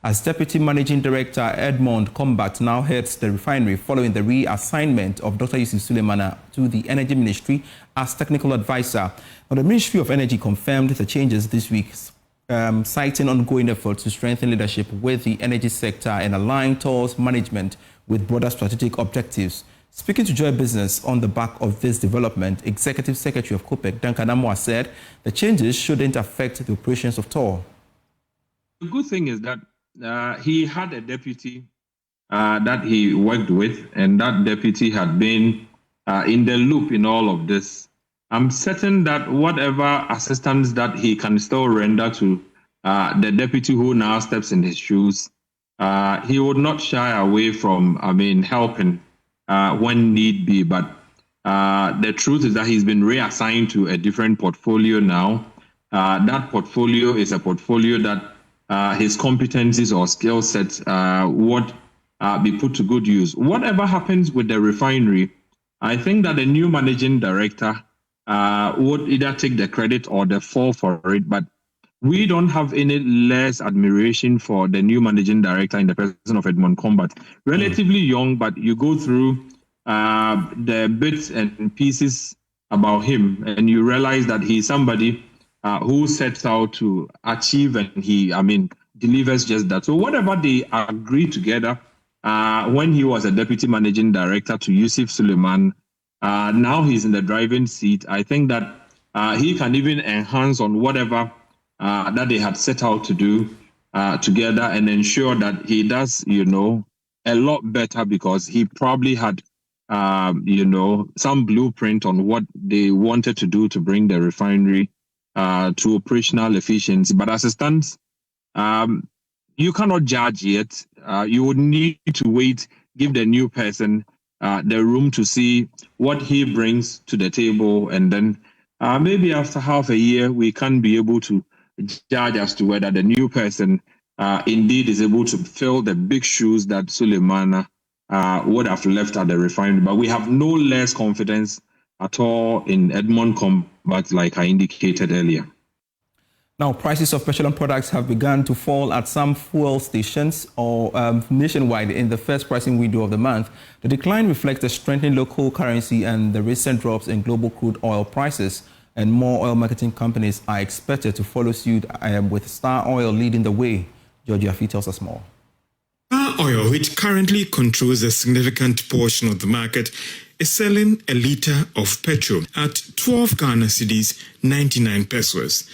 as Deputy Managing Director Edmond Combat now heads the refinery following the reassignment of Dr. Yusuf Sulemana to the Energy Ministry as Technical Advisor. Now, the Ministry of Energy confirmed the changes this week, citing ongoing efforts to strengthen leadership with the energy sector and align towards management with broader strategic objectives. Speaking to Joy Business on the back of this development, Executive Secretary of COPEC, Dankama, said the changes shouldn't affect the operations of TOR. The good thing is that he had a deputy that he worked with, and that deputy had been in the loop in all of this. I'm certain that whatever assistance that he can still render to the deputy who now steps in his shoes, he would not shy away from, helping when need be. But the truth is that he's been reassigned to a different portfolio now. That portfolio is a portfolio that his competencies or skill sets would be put to good use. Whatever happens with the refinery, I think that the new managing director would either take the credit or the fall for it. But we don't have any less admiration for the new managing director in the person of Edmond Combat. Relatively young, but you go through the bits and pieces about him, and you realize that he's somebody who sets out to achieve, and he, delivers just that. So whatever they agreed together when he was a deputy managing director to Yusuf Suleiman, now he's in the driving seat. I think that he can even enhance on whatever that they had set out to do together and ensure that he does, a lot better, because he probably had, some blueprint on what they wanted to do to bring the refinery to operational efficiency. But as it stands, you cannot judge yet. You would need to wait, give the new person the room to see what he brings to the table. And then maybe after half a year, we can be able to judge as to whether the new person indeed is able to fill the big shoes that Suleimana would have left at the refinery. But we have no less confidence at all in Edmond Combat, like I indicated earlier. Now, prices of petroleum products have begun to fall at some fuel stations or nationwide in the first pricing window of the month. The decline reflects the strengthening local currency and the recent drops in global crude oil prices. And more oil marketing companies are expected to follow suit, with Star Oil leading the way. Georgia Afi tells us more. Star Oil, which currently controls a significant portion of the market, is selling a litre of petrol at 12 Ghana cedis, 99 pesos.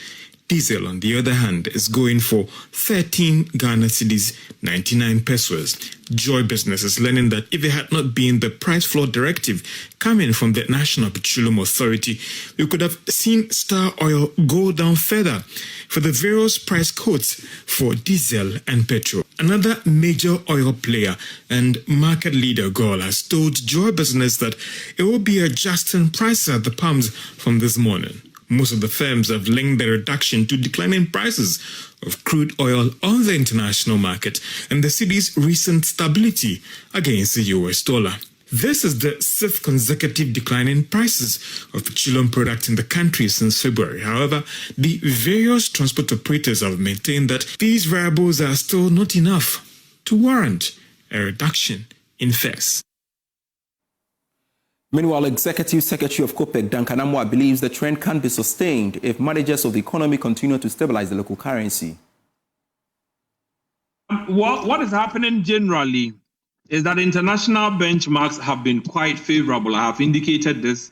Diesel, on the other hand, is going for 13 Ghana cedis, 99 pesos. Joy Business is learning that if it had not been the price floor directive coming from the National Petroleum Authority, we could have seen Star Oil go down further for the various price quotes for diesel and petrol. Another major oil player and market leader, GOL, has told Joy Business that it will be adjusting prices at the pumps from this morning. Most of the firms have linked the reduction to declining prices of crude oil on the international market and the cedi's recent stability against the US dollar. This is the sixth consecutive decline in prices of petroleum products in the country since February. However, the various transport operators have maintained that these variables are still not enough to warrant a reduction in fares. Meanwhile, Executive Secretary of COPEC, Dankama, believes the trend can be sustained if managers of the economy continue to stabilize the local currency. What is happening generally is that international benchmarks have been quite favorable. I have indicated this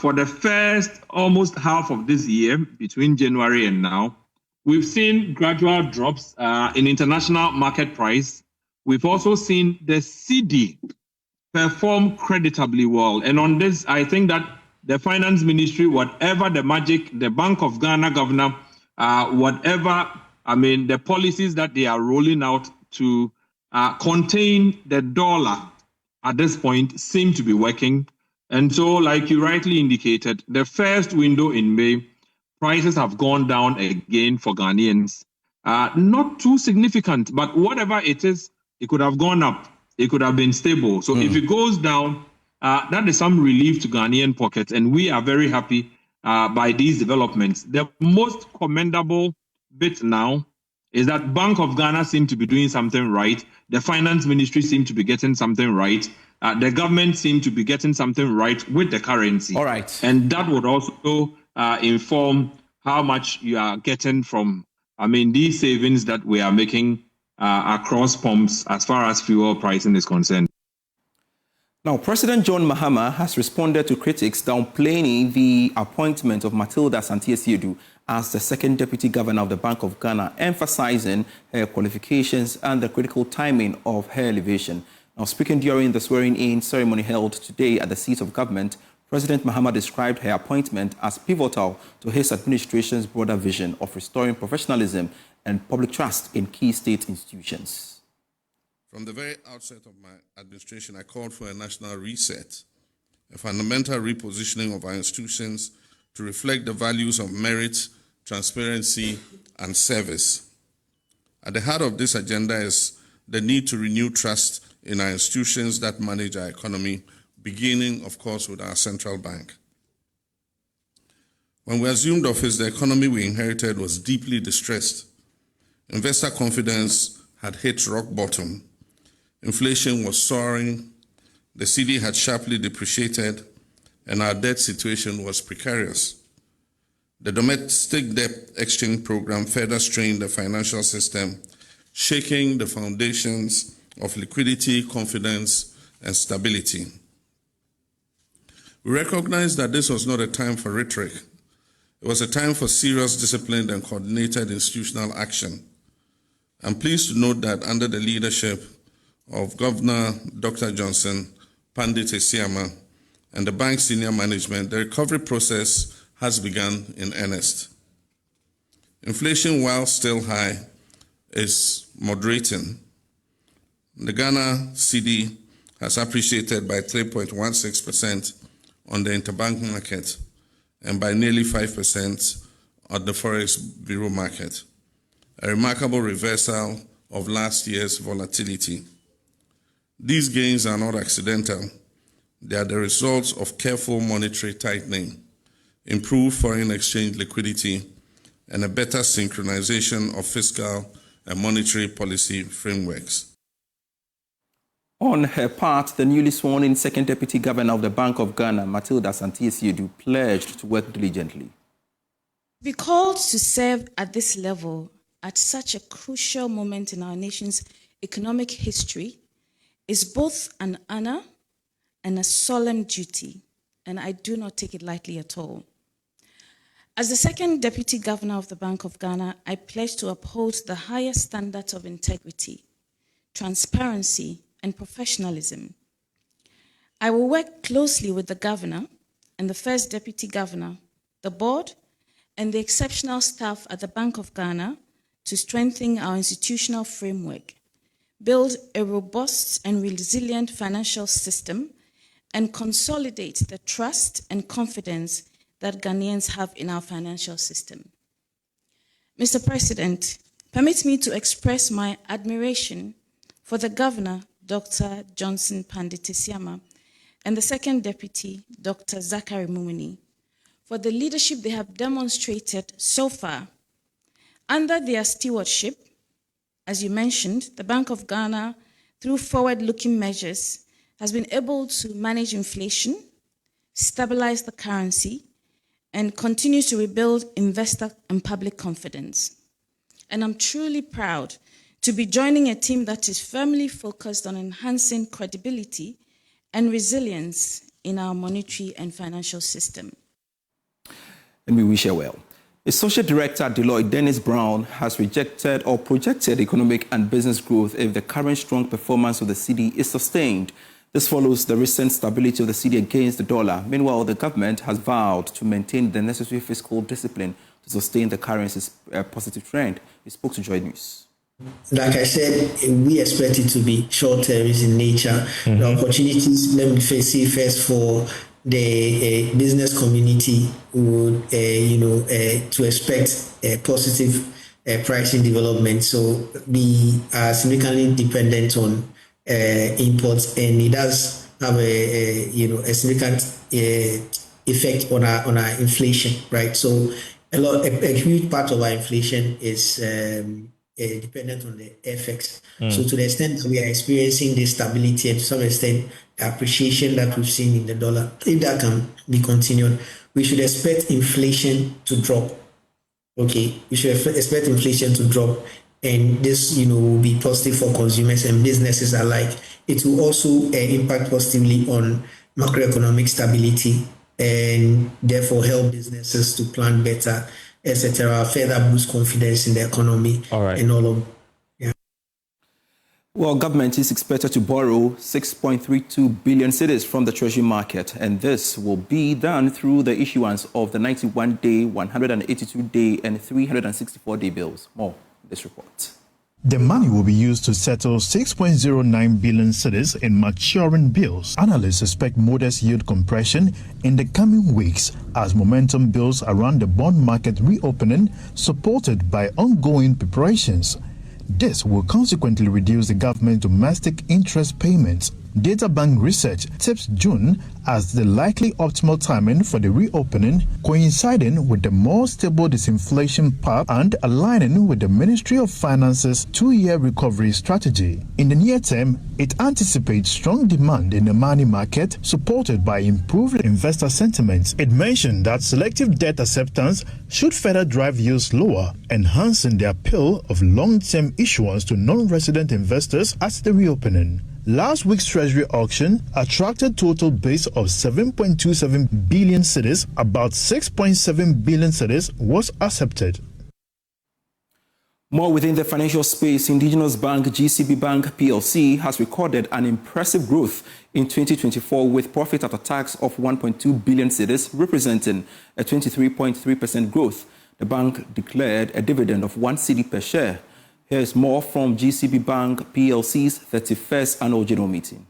for the first almost half of this year, between January and now. We've seen gradual drops in international market price. We've also seen the cedi perform creditably well. And on this, I think that the finance ministry, whatever the magic, the Bank of Ghana governor, whatever, the policies that they are rolling out to contain the dollar at this point seem to be working. And so, like you rightly indicated, the first window in May, prices have gone down again for Ghanaians. Not too significant, but whatever it is, it could have gone up. It could have been stable. So if it goes down, that is some relief to Ghanaian pockets. And we are very happy by these developments. The most commendable bit now is that Bank of Ghana seem to be doing something right. The finance ministry seem to be getting something right. The government seem to be getting something right with the currency. All right. And that would also inform how much you are getting from, these savings that we are making across pumps as far as fuel pricing is concerned. Now, President John Mahama has responded to critics downplaying the appointment of Matilda Santiu as the second deputy governor of the Bank of Ghana, emphasizing her qualifications and the critical timing of her elevation. Now, speaking during the swearing-in ceremony held today at the seat of government, President Mahama described her appointment as pivotal to his administration's broader vision of restoring professionalism and public trust in key state institutions. From the very outset of my administration, I called for a national reset, a fundamental repositioning of our institutions to reflect the values of merit, transparency, and service. At the heart of this agenda is the need to renew trust in our institutions that manage our economy, beginning, of course, with our central bank. When we assumed office, the economy we inherited was deeply distressed. Investor confidence had hit rock bottom. Inflation was soaring, the cedi had sharply depreciated, and our debt situation was precarious. The domestic debt exchange program further strained the financial system, shaking the foundations of liquidity, confidence, and stability. We recognized that this was not a time for rhetoric. It was a time for serious, disciplined, and coordinated institutional action. I'm pleased to note that under the leadership of Governor Dr. Johnson Pandit-Esiama and the bank's senior management, the recovery process has begun in earnest. Inflation, while still high, is moderating. The Ghana cedi has appreciated by 3.16% on the interbank market and by nearly 5% on the Forex Bureau market, a remarkable reversal of last year's volatility. These gains are not accidental. They are the results of careful monetary tightening, improved foreign exchange liquidity, and a better synchronization of fiscal and monetary policy frameworks. On her part, the newly sworn-in second deputy governor of the Bank of Ghana, Matilda Santiu, pledged to work diligently. To be called to serve at this level at such a crucial moment in our nation's economic history is both an honor and a solemn duty, and I do not take it lightly at all. As the second deputy governor of the Bank of Ghana, I pledge to uphold the highest standards of integrity, transparency, and professionalism. I will work closely with the governor and the first deputy governor, the board, and the exceptional staff at the Bank of Ghana to strengthen our institutional framework, build a robust and resilient financial system, and consolidate the trust and confidence that Ghanaians have in our financial system. Mr. President, permit me to express my admiration for the Governor, Dr. Johnson Pandit-Esiama, and the Second Deputy, Dr. Zachary Mumuni, for the leadership they have demonstrated so far. Under their stewardship, as you mentioned, the Bank of Ghana, through forward-looking measures, has been able to manage inflation, stabilize the currency, and continue to rebuild investor and public confidence. And I'm truly proud to be joining a team that is firmly focused on enhancing credibility and resilience in our monetary and financial system. And we wish her well. Associate Director at Deloitte, Dennis Brown, has rejected or projected economic and business growth if the current strong performance of the cedi is sustained. This follows the recent stability of the cedi against the dollar. Meanwhile, the government has vowed to maintain the necessary fiscal discipline to sustain the currency's positive trend. He spoke to Joy News. Like I said, we expect it to be short-term in nature. The opportunities, let me say first for the business community would, to expect a positive pricing development. So we are significantly dependent on imports, and it does have a significant effect on our inflation, right? So a huge part of our inflation is dependent on the FX. So to the extent that we are experiencing this stability and to some extent the appreciation that we've seen in the dollar, if that can be continued, we should expect inflation to drop. Okay, we should expect inflation to drop, and this, will be positive for consumers and businesses alike. It will also impact positively on macroeconomic stability and therefore help businesses to plan better, etc. Further boost confidence in the economy. All right. And all of. Well, government is expected to borrow 6.32 billion cedis from the treasury market, and this will be done through the issuance of the 91-day, 182-day, and 364-day bills. More in this report. The money will be used to settle 6.09 billion cedis in maturing bills. Analysts expect modest yield compression in the coming weeks as momentum builds around the bond market reopening, supported by ongoing preparations. This will consequently reduce the government's domestic interest payments. Data Bank research tips June as the likely optimal timing for the reopening, coinciding with the more stable disinflation path and aligning with the Ministry of Finance's 2-year recovery strategy. In the near term, it anticipates strong demand in the money market, supported by improved investor sentiments. It mentioned that selective debt acceptance should further drive yields lower, enhancing the appeal of long-term issuance to non-resident investors at the reopening. Last week's Treasury auction attracted total bids of 7.27 billion cedis. About 6.7 billion cedis was accepted. More within the financial space, Indigenous Bank, GCB Bank PLC has recorded an impressive growth in 2024 with profit after tax of 1.2 billion cedis, representing a 23.3% growth. The bank declared a dividend of 1 cedi per share. Here's more from GCB Bank PLC's 31st annual general meeting.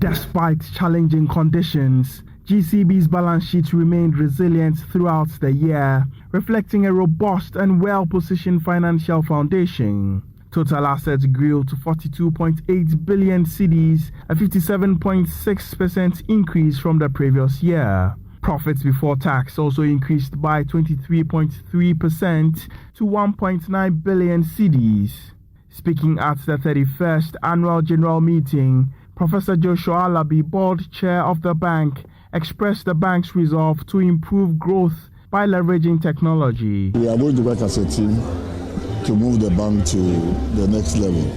Despite challenging conditions, GCB's balance sheet remained resilient throughout the year, reflecting a robust and well-positioned financial foundation. Total assets grew to 42.8 billion cedis, a 57.6% increase from the previous year. Profits before tax also increased by 23.3% to 1.9 billion cedis. Speaking at the 31st annual general meeting, Professor Joshua Alabi, board chair of the bank, expressed the bank's resolve to improve growth by leveraging technology. We are going to work as a team to move the bank to the next level.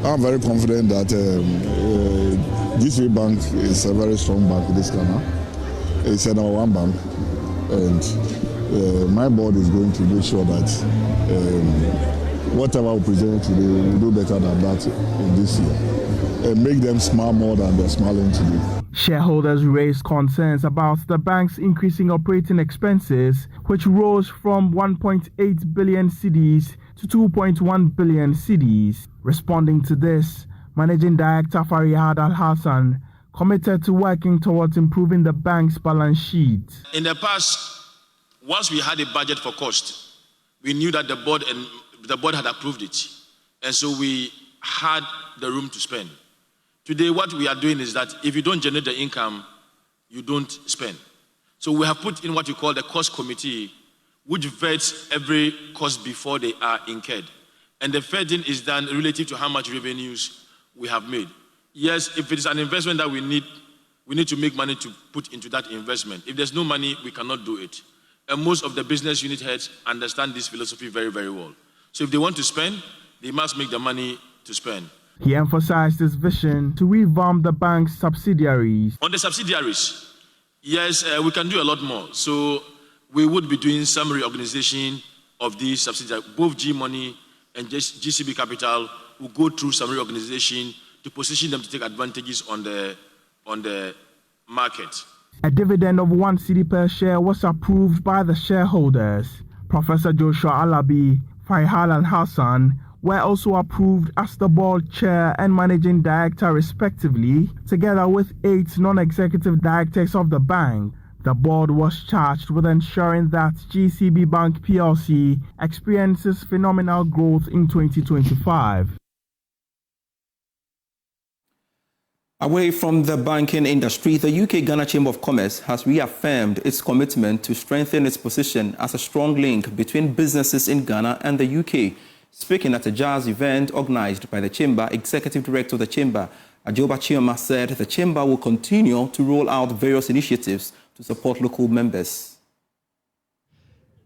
I'm very confident that GCB Bank is a very strong bank in this Ghana. It's a number one bank, and my board is going to make sure that whatever we present today, we do better than that in this year, and make them smile more than they're smiling today. Shareholders raised concerns about the bank's increasing operating expenses, which rose from 1.8 billion cedis to 2.1 billion cedis. Responding to this, Managing Director Farihad Al-Hassan committed to working towards improving the bank's balance sheet. In the past, once we had a budget for cost, we knew that the board had approved it, and so we had the room to spend. Today, what we are doing is that if you don't generate the income, you don't spend. So we have put in what you call the cost committee, which vets every cost before they are incurred. And the vetting is done relative to how much revenues we have made. Yes, if it is an investment that we need to make money to put into that investment. If there's no money, we cannot do it. And most of the business unit heads understand this philosophy very, very well. So if they want to spend, they must make the money to spend. He emphasized his vision to revamp the bank's subsidiaries. On the subsidiaries, yes, we can do a lot more. So we would be doing some reorganization of these subsidiaries. Both G-Money and GCB Capital will go through some reorganization to position them to take advantages on the market. A dividend of 1 cedi per share was approved by the shareholders. Professor Joshua Alabi, Farihad Al-Hassan were also approved as the board chair and managing director respectively, together with 8 non-executive directors of the bank. The board was charged with ensuring that GCB Bank PLC experiences phenomenal growth in 2025. Away from the banking industry, the UK-Ghana Chamber of Commerce has reaffirmed its commitment to strengthen its position as a strong link between businesses in Ghana and the UK. Speaking at a jazz event organized by the Chamber, Executive Director of the Chamber, Ajoba Chioma, said the Chamber will continue to roll out various initiatives to support local members.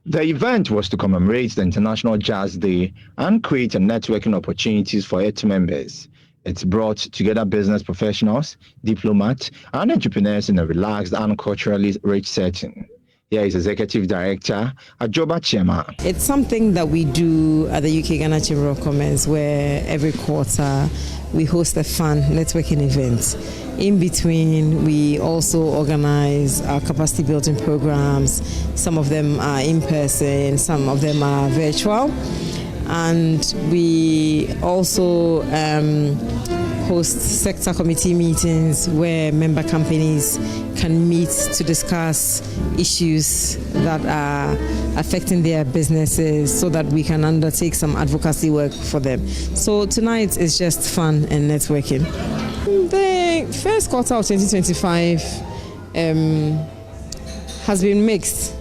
The event was to commemorate the International Jazz Day and create a networking opportunities for its members. It's brought together business professionals, diplomats, and entrepreneurs in a relaxed and culturally rich setting. Here is Executive Director Ajoba Chioma. It's something that we do at the UK Ghana Chamber of Commerce, where every quarter we host a fun networking event. In between, we also organize our capacity building programs. Some of them are in person, some of them are virtual. And we also host sector committee meetings where member companies can meet to discuss issues that are affecting their businesses so that we can undertake some advocacy work for them. So tonight is just fun and networking. The first quarter of 2025 has been mixed.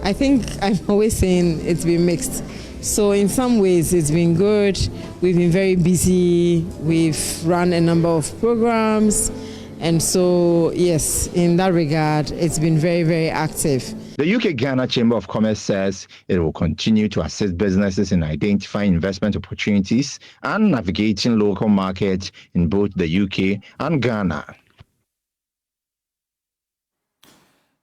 I think I'm always saying it's been mixed. So in some ways it's been good. We've been very busy. We've run a number of programs. And so, yes, in that regard, it's been very, very active. The UK Ghana Chamber of Commerce says it will continue to assist businesses in identifying investment opportunities and navigating local markets in both the UK and Ghana.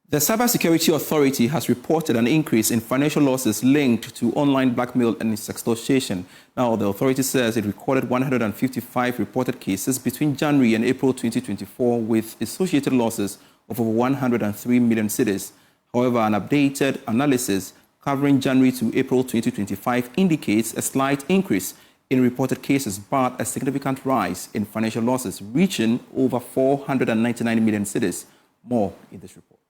The Cybersecurity Authority has reported an increase in financial losses linked to online blackmail and sextortion. Now, the authority says it recorded 155 reported cases between January and April 2024 with associated losses of over 103 million cedis. However, an updated analysis covering January to April 2025 indicates a slight increase in reported cases, but a significant rise in financial losses, reaching over 499 million cedis. More in this report.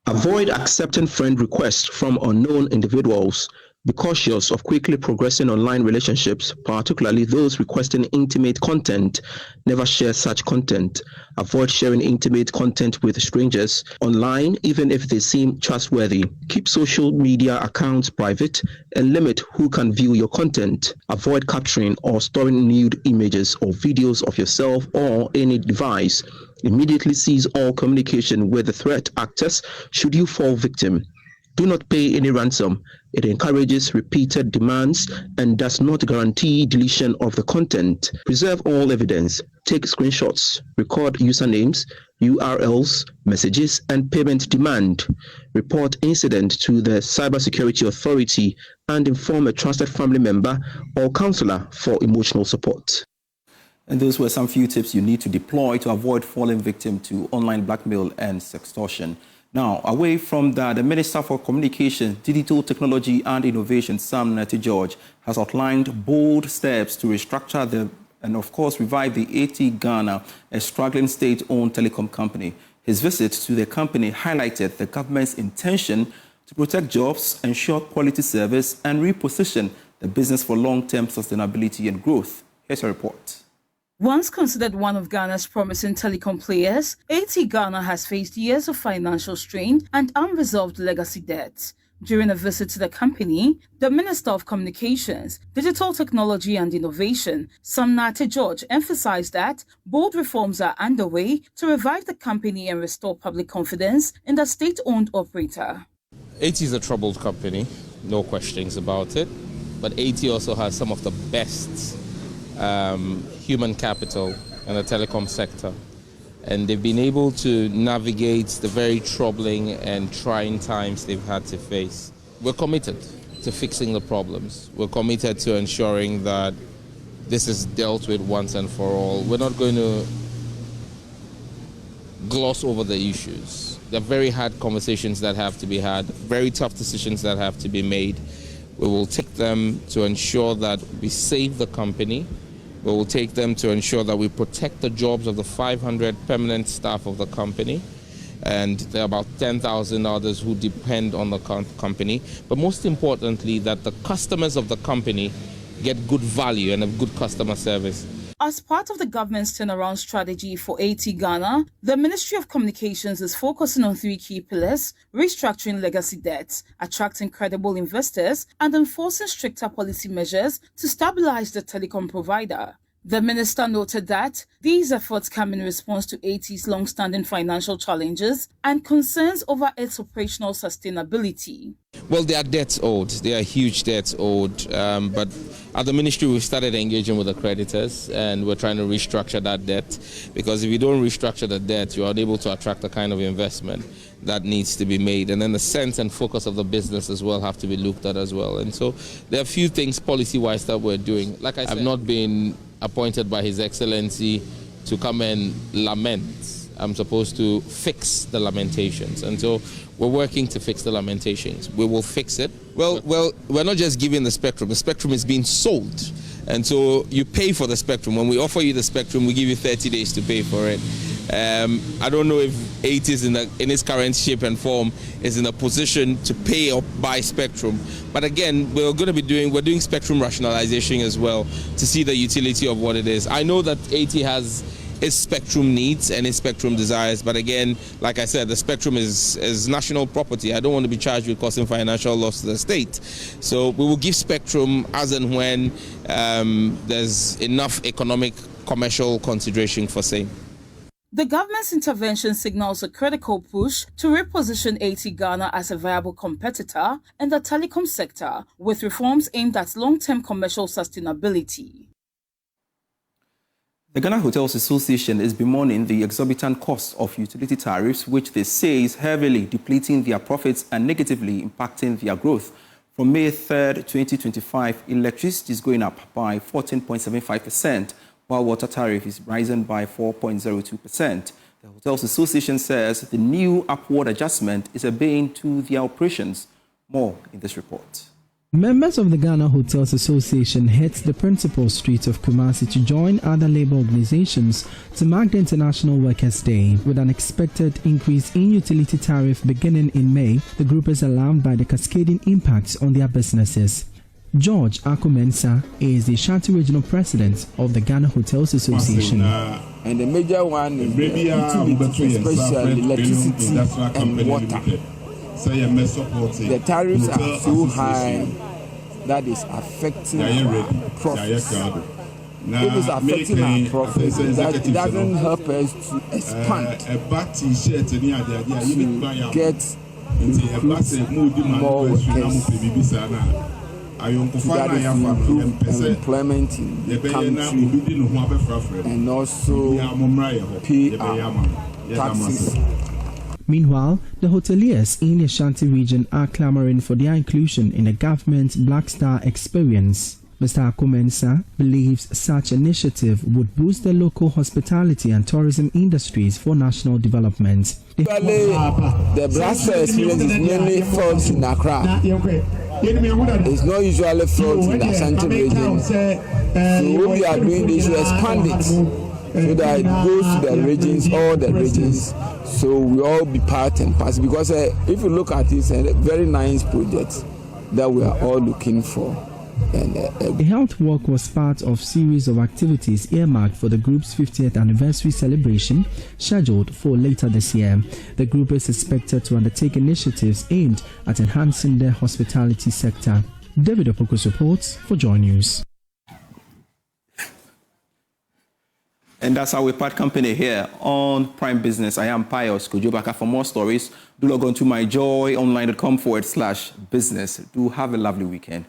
Avoid accepting friend requests from unknown individuals. Be cautious of quickly progressing online relationships, particularly those requesting intimate content. Never share such content. Avoid sharing intimate content with strangers online, even if they seem trustworthy. Keep social media accounts private and limit who can view your content. Avoid capturing or storing nude images or videos of yourself or any device. Immediately cease all communication with the threat actors should you fall victim. Do not pay any ransom. It encourages repeated demands and does not guarantee deletion of the content. Preserve all evidence. Take screenshots. Record usernames, URLs, messages, and payment demand. Report incident to the Cybersecurity Authority and inform a trusted family member or counselor for emotional support. And those were some few tips you need to deploy to avoid falling victim to online blackmail and sextortion. Now, away from that, the Minister for Communications, Digital Technology and Innovation, Sam Nati-George, has outlined bold steps to restructure and of course revive the ATT Ghana, a struggling state-owned telecom company. His visit to the company highlighted the government's intention to protect jobs, ensure quality service, and reposition the business for long-term sustainability and growth. Here's a report. Once considered one of Ghana's promising telecom players, ATT Ghana has faced years of financial strain and unresolved legacy debts. During a visit to the company, the Minister of Communications, Digital Technology and Innovation, Sam Nati-George, emphasized that bold reforms are underway to revive the company and restore public confidence in the state-owned operator. ATT is a troubled company, no questions about it, but ATT also has some of the best human capital in the telecom sector, and they've been able to navigate the very troubling and trying times they've had to face. We're committed to fixing the problems. We're committed to ensuring that this is dealt with once and for all. We're not going to gloss over the issues. They're very hard conversations that have to be had, very tough decisions that have to be made. We will take them to ensure that we save the company. We will take them to ensure that we protect the jobs of the 500 permanent staff of the company. And there are about 10,000 others who depend on the company. But most importantly, that the customers of the company get good value and a good customer service. As part of the government's turnaround strategy for ATT Ghana, the Ministry of Communications is focusing on 3 key pillars: restructuring legacy debts, attracting credible investors, and enforcing stricter policy measures to stabilize the telecom provider. The minister noted that these efforts come in response to ATT's long-standing financial challenges and concerns over its operational sustainability. Well, there are debts owed. There are huge debts owed. But at the ministry, we've started engaging with the creditors, and we're trying to restructure that debt. Because if you don't restructure the debt, you are unable to attract the kind of investment that needs to be made. And then the sense and focus of the business as well have to be looked at as well. And so there are a few things policy-wise that we're doing. Like I said, I've not been appointed by His Excellency to come and lament. I'm supposed to fix the lamentations. And so we're working to fix the lamentations. We will fix it. Well, we're not just giving the spectrum. The spectrum is being sold. And so you pay for the spectrum. When we offer you the spectrum, we give you 30 days to pay for it. I don't know if ATT is in its current shape and form is in a position to pay or buy spectrum. But again, we're doing spectrum rationalization as well to see the utility of what it is. I know that ATT has its spectrum needs and its spectrum desires, but again, like I said, the spectrum is national property. I don't want to be charged with causing financial loss to the state. So we will give spectrum as and when there's enough economic, commercial consideration for same. The government's intervention signals a critical push to reposition ATT Ghana as a viable competitor in the telecom sector, with reforms aimed at long-term commercial sustainability. The Ghana Hotels Association is bemoaning the exorbitant cost of utility tariffs, which they say is heavily depleting their profits and negatively impacting their growth. From May 3rd, 2025, electricity is going up by 14.75%, while water tariff is rising by 4.02%. The Hotels Association says the new upward adjustment is a bane to their operations. More in this report. Members of the Ghana Hotels Association hit the principal street of Kumasi to join other labor organizations to mark the International Workers' Day. With an expected increase in utility tariff beginning in May, the group is alarmed by the cascading impacts on their businesses. George Akumensa is the Shanti Regional President of the Ghana Hotels Association. And the major one is the utilities, especially electricity and water. The tariffs are so high that is affecting our profits. If it's affecting our profits, it doesn't help us to expand, to get more workers, that is to improve employment in the country and also pay our taxes. Meanwhile, the hoteliers in the Ashanti region are clamoring for their inclusion in the government's Black Star experience. Mr. Akumensa believes such initiative would boost the local hospitality and tourism industries for national development. The Black Star experience is mainly felt in Accra. It's not usually felt in the Ashanti region. So what we are doing is to expand it, so that it goes to the regions, all the regions, so we all be part and parcel. Because if you look at it, it's a very nice project that we are all looking for. The health walk was part of a series of activities earmarked for the group's 50th anniversary celebration, scheduled for later this year. The group is expected to undertake initiatives aimed at enhancing the hospitality sector. David Opokos reports for Joy News. And that's how we part company here on Prime Business. I am Pius Kujubaka. For more stories, do log on to myjoyonline.com/business. Do have a lovely weekend.